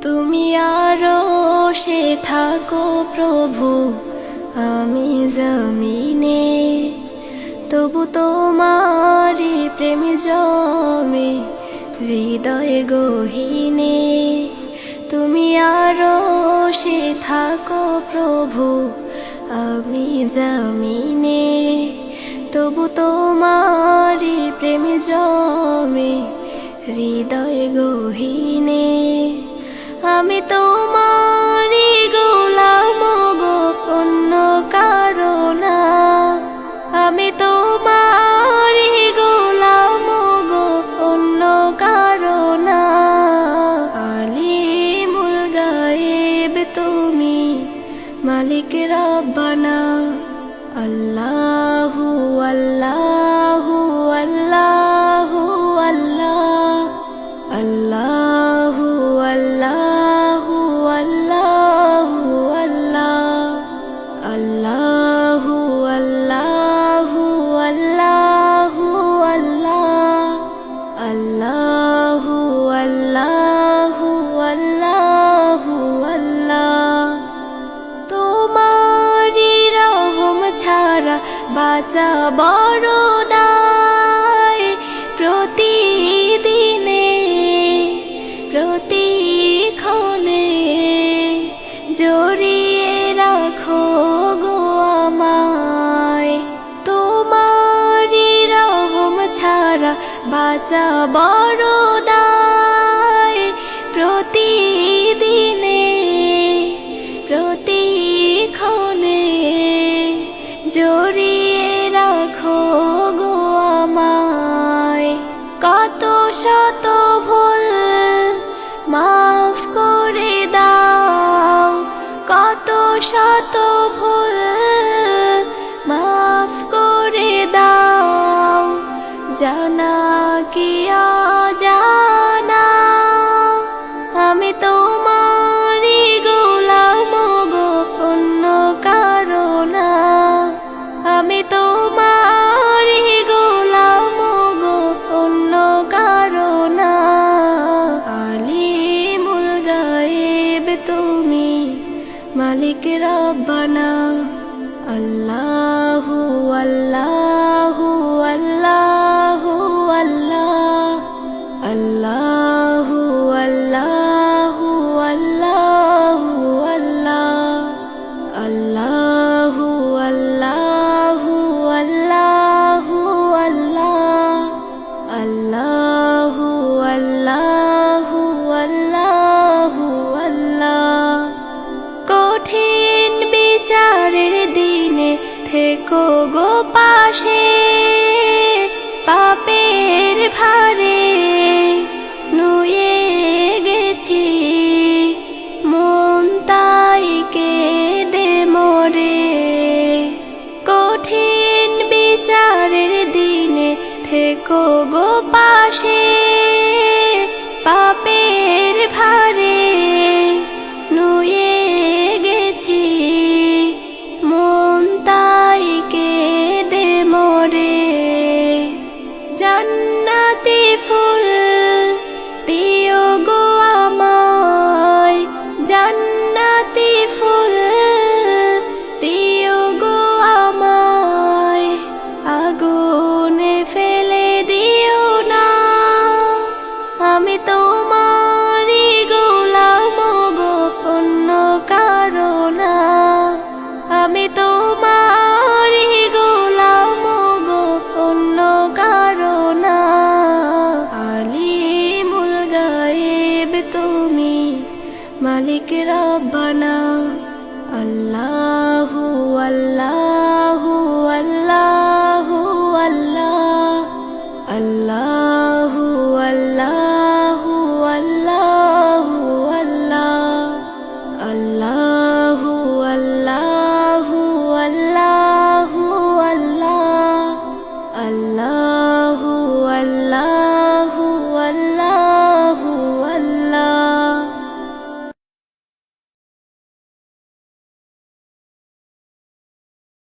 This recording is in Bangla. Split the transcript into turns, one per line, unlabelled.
তুমি আরশে থাকো প্রভু, আমি জমিনে, তবু তোমারি প্রেম জমে হৃদয় গহীনে। তুমি আরশে থাকো প্রভু, আমি জমিনে, তবু তোমারি প্রেম জমে হৃদয় গহীনে। আমি তোমারি গোলাম গো, অন্য কারো না। আমি তোমারি গোলাম গো, অন্য কারো না। আলিমুল গায়েব তুমি, মালিক রব্বানা। আল্লাহু আল্লাহু আল্লাহু আল্লাহ, আল্লাহু আল্লাহু আল্লাহু আল্লাহ, আল্লাহু আল্লাহু আল্লাহু আল্লাহ, আল্লাহু আল্লাহু আল্লাহু আল্লাহ। তোমারি রহম ছাড়া বাঁচা বড় দায়। প্রতিদিনে প্রতিক্ষণে জড়িয়ে রাখো গো আমায়। তোমারি রহম ছাড়া বাঁচা বড় দায়। প্রতিদিনে প্রতিক্ষণে জড়িয়ে রাখো গো আমায়। কত শত ভুল মাফ করে দাও, কত শত ভুল মাফ করে দাও। জানা কি অজানা, আমি তোমারি গোলাম গো, অন্য কারো না। আমি তোমারি গোলাম গো, অন্য কারো না। আলিমুল গায়েব তুমি, মালিক রব্বানা। আল্লাহু আল্লাহু আল্লাহু আল্লাহ, আল্লাহু আল্লাহু আল্লাহু আল্লাহ, আল্লাহু আল্লাহু আল্লাহু আল্লাহ, আল্লাহু আল্লাহু আল্লাহু আল্লাহ। কঠিন বিচারের দিনে থেকো গো পাশে, পাপের ভারে নুয়ে গেছি মন, তাই কেঁদে মরে। কঠিন বিচারের দিনে থেকো গো পাশে, পাপের ভারে নুয়ে গেছি মন, তাই কেঁদে মরে। জান্নাতি ফুল দিও গো আমায়, জান্নাতি ফুল দিও গো আমায়। আগুনে ফেলে দিও না, আমি তোমারি গোলাম গো, অন্য কারো না। আমি তোমারি গোলাম গো, অন্য কারো না। আলিমুল গায়েব তুমি, মালিক রব্বানা।